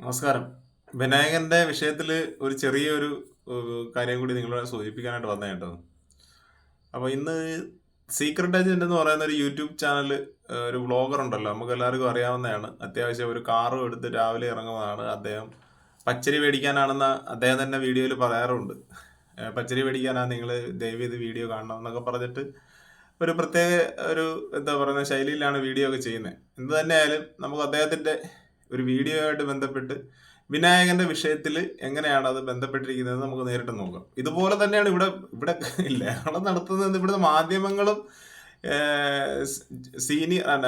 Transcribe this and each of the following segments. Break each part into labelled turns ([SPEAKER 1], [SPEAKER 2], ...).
[SPEAKER 1] നമസ്കാരം. വിനായകന്റെ വിഷയത്തിൽ ഒരു ചെറിയൊരു കാര്യം കൂടി നിങ്ങളോട് സൂചിപ്പിക്കാനായിട്ട് വന്നേ കേട്ടോ. അപ്പോൾ ഇന്ന് സീക്രട്ട് ഏജന്റ് എന്ന് പറയുന്ന ഒരു യൂട്യൂബ് ചാനൽ, ഒരു വ്ളോഗർ ഉണ്ടല്ലോ, നമുക്ക് എല്ലാവർക്കും അറിയാവുന്നതാണ്. അത്യാവശ്യം ഒരു കാറും എടുത്ത് രാവിലെ ഇറങ്ങുന്നതാണ് അദ്ദേഹം. പച്ചരി മേടിക്കാനാണെന്ന് അദ്ദേഹം തന്നെ വീഡിയോയിൽ പറയാറുണ്ട്. പച്ചരി മേടിക്കാനാണ് നിങ്ങൾ ദയവ് ഇത് വീഡിയോ കാണണം എന്നൊക്കെ പറഞ്ഞിട്ട് ഒരു പ്രത്യേക ഒരു എന്താ പറയുന്ന ശൈലിയിലാണ് വീഡിയോ ഒക്കെ ചെയ്യുന്നത്. എന്ത് തന്നെയായാലും നമുക്ക് അദ്ദേഹത്തിന്റെ ഒരു വീഡിയോ ആയിട്ട് ബന്ധപ്പെട്ട് വിനായകന്റെ വിഷയത്തിൽ എങ്ങനെയാണ് അത് ബന്ധപ്പെട്ടിരിക്കുന്നത് നമുക്ക് നേരിട്ട് നോക്കാം. ഇതുപോലെ തന്നെയാണ് ഇവിടെ ഇവിടെ ലഹളം നടത്തുന്നത്. ഇവിടുത്തെ മാധ്യമങ്ങളും സീനിയർ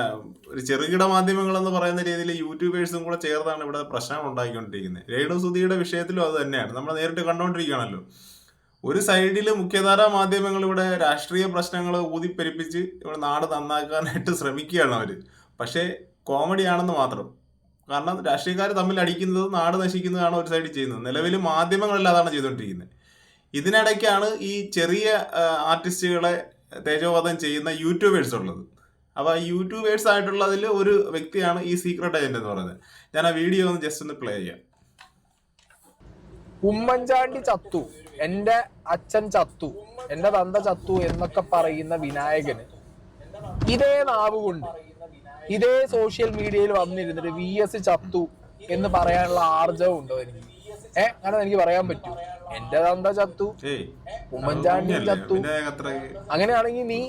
[SPEAKER 1] ഒരു ചെറുകിട മാധ്യമങ്ങൾ എന്ന് പറയുന്ന രീതിയിൽ യൂട്യൂബേഴ്സും കൂടെ ചേർന്നാണ് ഇവിടെ പ്രശ്നങ്ങൾ ഉണ്ടാക്കിക്കൊണ്ടിരിക്കുന്നത്. രേണു സുധിയുടെ വിഷയത്തിലും അത് തന്നെയാണ്, നമ്മൾ നേരിട്ട് കണ്ടുകൊണ്ടിരിക്കുകയാണല്ലോ. ഒരു സൈഡിൽ മുഖ്യധാരാ മാധ്യമങ്ങൾ ഇവിടെ രാഷ്ട്രീയ പ്രശ്നങ്ങൾ ഊതിപ്പെരിപ്പിച്ച് ഇവിടെ നാട് നന്നാക്കാനായിട്ട് ശ്രമിക്കുകയാണ് അവർ. പക്ഷേ കോമഡിയാണെന്ന് മാത്രം. കാരണം രാഷ്ട്രീയക്കാർ തമ്മിൽ അടിക്കുന്നത് നാട് നശിക്കുന്നതാണ് ഒരു സൈഡിൽ ചെയ്യുന്നത്. നിലവിൽ മാധ്യമങ്ങളെല്ലാം അതാണ് ചെയ്തുകൊണ്ടിരിക്കുന്നത്. ഇതിനിടയ്ക്കാണ് ഈ ചെറിയ ആർട്ടിസ്റ്റുകളെ തേജോവധം ചെയ്യുന്ന യൂട്യൂബേഴ്സ് ഉള്ളത്. അപ്പോൾ ആ യൂട്യൂബേഴ്സ് ആയിട്ടുള്ളതിൽ ഒരു വ്യക്തിയാണ് ഈ സീക്രട്ട് ഏജന്റ് എന്ന് പറയുന്നത്. ഞാൻ ആ വീഡിയോ ഒന്ന് ജസ്റ്റ് ഒന്ന് പ്ലേ ചെയ്യാം.
[SPEAKER 2] ഉമ്മൻചാണ്ടി ചത്തു, എന്റെ അച്ഛൻ ചത്തു, എന്റെ തന്ത ചത്തു എന്നൊക്കെ പറയുന്ന വിനായകന് ഇതേ നാവ് കൊണ്ട് ഇതേ സോഷ്യൽ മീഡിയയിൽ വന്നിരുന്നിട്ട് VS ചത്തു എന്ന് പറയാനുള്ള ആർജവം ഉണ്ടോ എനിക്ക്? അങ്ങനെ എനിക്ക് പറയാൻ പറ്റൂ? എന്റെ തന്ത ചത്തു, ഉമ്മൻചാണ്ടി ചത്തു. അങ്ങനെയാണെങ്കിൽ നീ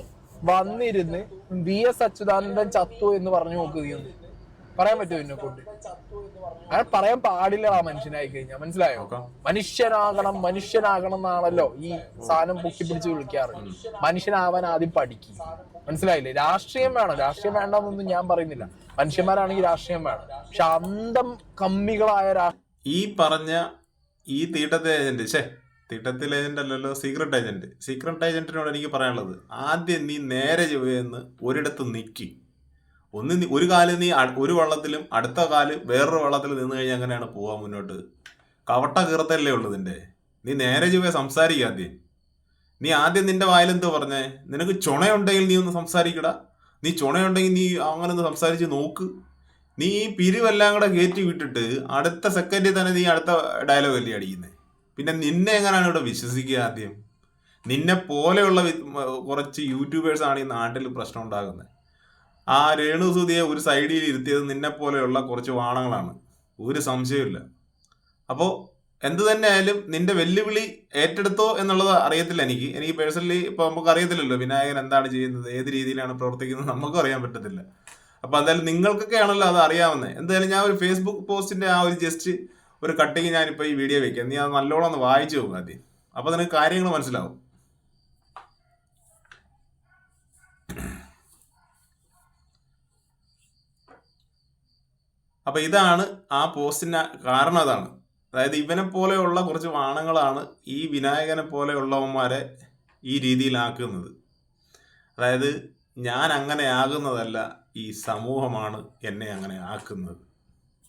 [SPEAKER 2] വന്നിരുന്ന് VS അച്യുതാനന്ദൻ ചത്തു എന്ന് പറഞ്ഞു നോക്കുക. പറയാൻ പറ്റുമോ എന്നെ കൊണ്ട്? അങ്ങനെ പറയാൻ പാടില്ല ആ മനുഷ്യനായി കഴിഞ്ഞാൽ. മനസ്സിലായോ? മനുഷ്യനാകണം എന്നാണല്ലോ ഈ സാധനം പൊക്കി പിടിച്ച് വിളിക്കാറ്. മനുഷ്യനാവാൻ ആദ്യം പഠിക്കും. മനസ്സിലായില്ലേ? രാഷ്ട്രീയം വേണം, രാഷ്ട്രീയം വേണ്ടെന്നൊന്നും ഞാൻ പറയുന്നില്ല. മനുഷ്യന്മാരാണെങ്കിൽ രാഷ്ട്രീയം വേണം. പക്ഷെ അന്തം കമ്മികളായ
[SPEAKER 1] ഈ പറഞ്ഞ ഈ തീട്ടത്തെ ഏജന്റ് തീട്ടത്തിൽ ഏജന്റ് അല്ലല്ലോ, സീക്രട്ട് ഏജന്റ്. സീക്രട്ട് ഏജന്റിനോട് എനിക്ക് പറയാനുള്ളത്, ആദ്യം നീ നേരെ ചൊവ്വയെന്ന് ഒരിടത്ത് നിൽക്കി. ഒരു കാല് നീ ഒരു വള്ളത്തിലും അടുത്ത കാല് വേറൊരു വള്ളത്തിൽ നിന്ന് കഴിഞ്ഞാൽ അങ്ങനെയാണ് പോവാൻ മുന്നോട്ട്. കവട്ട കീർത്തല്ലേ ഉള്ളു നിന്റെ. നീ നേരെ ചൊവ്വേ സംസാരിക്കുക. നീ ആദ്യം നിന്റെ വായിലെന്ത് പറഞ്ഞേ? നിനക്ക് ചുണയുണ്ടെങ്കിൽ നീ ഒന്ന് സംസാരിക്കടാ. നീ ചുണയുണ്ടെങ്കിൽ നീ അങ്ങനെ ഒന്ന് സംസാരിച്ച് നോക്ക്. നീ ഈ പിരിവെല്ലാം കൂടെ കയറ്റി വിട്ടിട്ട് അടുത്ത സെക്കൻഡിൽ തന്നെ നീ അടുത്ത ഡയലോഗ് അല്ലേ അടിക്കുന്നത്. പിന്നെ നിന്നെ എങ്ങനെയാണ് ഇവിടെ വിശ്വസിക്കുക? ആദ്യം നിന്നെ പോലെയുള്ള കുറച്ച് യൂട്യൂബേഴ്സാണ് ഈ നാട്ടിൽ പ്രശ്നം ഉണ്ടാകുന്നത്. ആ രേണു സുധിയെ ഒരു സൈഡിൽ ഇരുത്തിയത് നിന്നെ പോലെയുള്ള കുറച്ച് വാണങ്ങളാണ്, ഒരു സംശയമില്ല. അപ്പോൾ എന്ത് തന്നെ ആയാലും നിന്റെ വെല്ലുവിളി ഏറ്റെടുത്തോ എന്നുള്ളത് അറിയത്തില്ല എനിക്ക് പേഴ്സണലി. ഇപ്പോൾ നമുക്ക് അറിയത്തില്ലല്ലോ വിനായകൻ എന്താണ് ചെയ്യുന്നത്, ഏത് രീതിയിലാണ് പ്രവർത്തിക്കുന്നത്, നമുക്കും അറിയാൻ പറ്റത്തില്ല. അപ്പോൾ എന്തായാലും നിങ്ങൾക്കൊക്കെ ആണല്ലോ അത് അറിയാവുന്നത്. എന്തായാലും ഞാൻ ഒരു ഫേസ്ബുക്ക് പോസ്റ്റിന്റെ ആ ഒരു ജസ്റ്റ് ഒരു കട്ടിങ് ഞാനിപ്പോൾ ഈ വീഡിയോ വെക്കാം. നീ അത് നല്ലോണം ഒന്ന് വായിച്ചു പോകും ആദ്യം. അപ്പോൾ നിനക്ക് കാര്യങ്ങൾ മനസ്സിലാവും. അപ്പൊ ഇതാണ് ആ പോസ്റ്റിന് കാരണം. അതാണ്, അതായത് ഇവനെ പോലെയുള്ള കുറച്ച് വാണങ്ങളാണ് ഈ വിനായകനെ പോലെയുള്ളവന്മാരെ ഈ രീതിയിലാക്കുന്നത്. അതായത് ഞാൻ അങ്ങനെ ആകുന്നതല്ല, ഈ സമൂഹമാണ് എന്നെ അങ്ങനെ ആക്കുന്നത്.